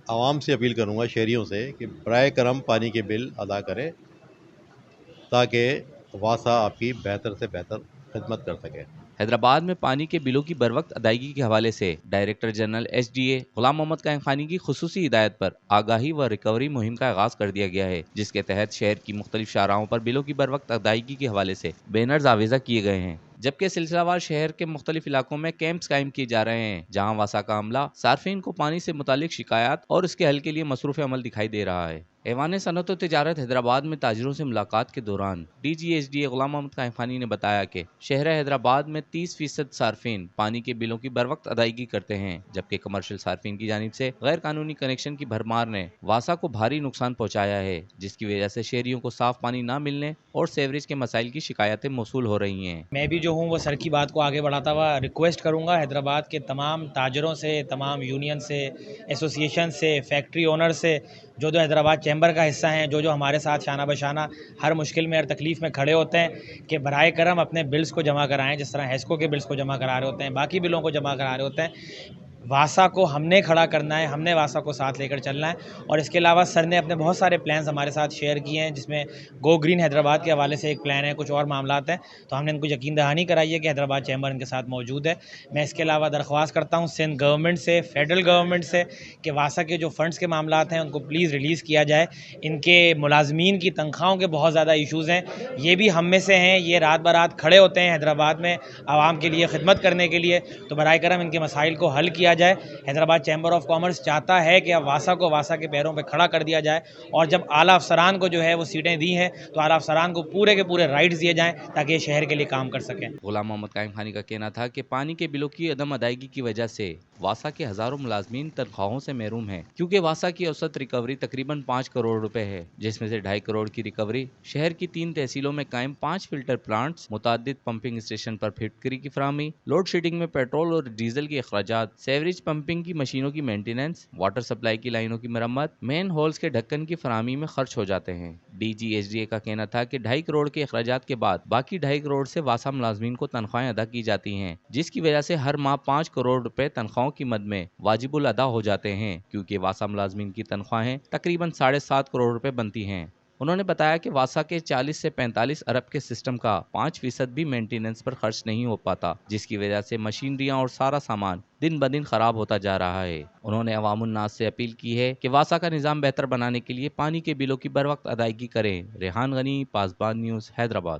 عوام سے اپیل کروں گا، شہریوں سے، کہ برائے کرم پانی کے بل ادا کریں تاکہ واسا آپ کی بہتر سے بہتر خدمت کر سکے۔ حیدرآباد میں پانی کے بلوں کی بروقت ادائیگی کے حوالے سے director general S D A Ghulam Muhammad قائم خانی کی خصوصی ہدایت پر آگاہی و ریکوری مہم کا آغاز کر دیا گیا ہے، جس کے تحت شہر کی مختلف شاہراہوں پر بلوں کی بروقت ادائیگی کے حوالے سے بینرز آویزہ کیے گئے ہیں، جبکہ سلسلہ وار شہر کے مختلف علاقوں میں کیمپس قائم کیے جا رہے ہیں، جہاں واسا کا عملہ صارفین کو پانی سے متعلق شکایات اور اس کے حل کے لیے مصروف عمل دکھائی دے رہا ہے۔ ایوان صنعت و تجارت حیدرآباد میں تاجروں سے ملاقات کے دوران D G S D A Ghulam Muhammad قائم خانی نے بتایا کہ شہر حیدرآباد میں 30% صارفین پانی کے بلوں کی بروقت ادائیگی کرتے ہیں، جبکہ کمرشل صارفین کی جانب سے غیر قانونی کنیکشن کی بھرمار نے واسا کو بھاری نقصان پہنچایا ہے، جس کی وجہ سے شہریوں کو صاف پانی نہ ملنے اور سیوریج کے مسائل کی شکایتیں موصول ہو رہی ہیں۔ میں بھی جو ہوں وہ سر کی بات کو آگے بڑھاتا ہوا ریکویسٹ کروں گا حیدرآباد کے تمام تاجروں سے، تمام یونین سے، ایسوسیشن سے، فیکٹری اونر سے، جو حیدرآباد چیمبر کا حصہ ہیں، جو ہمارے ساتھ شانہ بشانہ ہر مشکل میں ہر تکلیف میں کھڑے ہوتے ہیں، کہ برائے کرم اپنے بلز کو جمع کرائیں، جس طرح ہیسکو کے بلز کو جمع کرا رہے ہوتے ہیں، باقی بلوں کو جمع کرا رہے ہوتے ہیں۔ واسا کو ہم نے کھڑا کرنا ہے، ہم نے واسا کو ساتھ لے کر چلنا ہے، اور اس کے علاوہ سر نے اپنے بہت سارے پلانز ہمارے ساتھ شیئر کیے ہیں، جس میں گو گرین حیدرآباد کے حوالے سے ایک پلان ہے، کچھ اور معاملات ہیں، تو ہم نے ان کو یقین دہانی کرائی ہے کہ حیدرآباد چیمبر ان کے ساتھ موجود ہے۔ میں اس کے علاوہ درخواست کرتا ہوں سندھ گورنمنٹ سے، فیڈرل گورنمنٹ سے، کہ واسا کے جو فنڈز کے معاملات ہیں ان کو پلیز ریلیز کیا جائے۔ ان کے ملازمین کی تنخواہوں کے بہت زیادہ ایشوز ہیں، یہ بھی ہم میں سے ہیں، یہ رات برات کھڑے ہوتے ہیں حیدرآباد میں عوام کے لیے خدمت کرنے کے لیے، تو برائے کرم ان کے مسائل کو حل کیا جائے۔ حیدرآباد چیمبر آف کامرس چاہتا ہے کہ اب واسا کو واسا کے پیروں پہ کھڑا کر دیا جائے، اور جب اعلیٰ افسران کو جو ہے وہ سیٹیں دی ہیں تو اعلیٰ افسران کو پورے کے پورے رائٹس دیے جائیں تاکہ یہ شہر کے لیے کام کر سکیں۔ غلام محمد قائم خانی کا کہنا تھا کہ پانی کے بلوں کی عدم ادائیگی کی وجہ سے واسا کے ہزاروں ملازمین تنخواہوں سے محروم ہیں، کیونکہ واسا کی اوسط ریکوری تقریباً 5 کروڑ روپے ہے، جس میں سے 2.5 کروڑ کی ریکوری شہر کی 3 تحصیلوں میں قائم 5 فلٹر پلانٹس، متعدد پمپنگ اسٹیشن پر فٹکری کی فراہمی، لوڈ شیڈنگ میں پیٹرول اور ڈیزل کے اخراجات، سیوریج پمپنگ کی مشینوں کی مینٹیننس، واٹر سپلائی کی لائنوں کی مرمت، مین ہولز کے ڈھکن کی فراہمی میں خرچ ہو جاتے ہیں۔ D G S D A کا کہنا تھا کہ 2.5 کروڑ کے اخراجات کے بعد باقی 2.5 کروڑ سے واسا ملازمین کو تنخواہیں ادا کی جاتی ہیں، جس کی وجہ سے ہر ماہ 5 کروڑ روپے تنخواہوں کی مد میں واجب الادا ہو جاتے ہیں، کیونکہ واسا ملازمین کی تنخواہیں تقریباً 7.5 کروڑ روپے بنتی ہیں۔ انہوں نے بتایا کہ واسا کے 40 سے 45 ارب کے سسٹم کا 5% بھی مینٹیننس پر خرچ نہیں ہو پاتا، جس کی وجہ سے مشینریاں اور سارا سامان دن بدن خراب ہوتا جا رہا ہے۔ انہوں نے عوام الناس سے اپیل کی ہے کہ واسا کا نظام بہتر بنانے کے لیے پانی کے بلوں کی بروقت ادائیگی کریں۔ ریحان غنی، پاسبان نیوز، حیدرآباد۔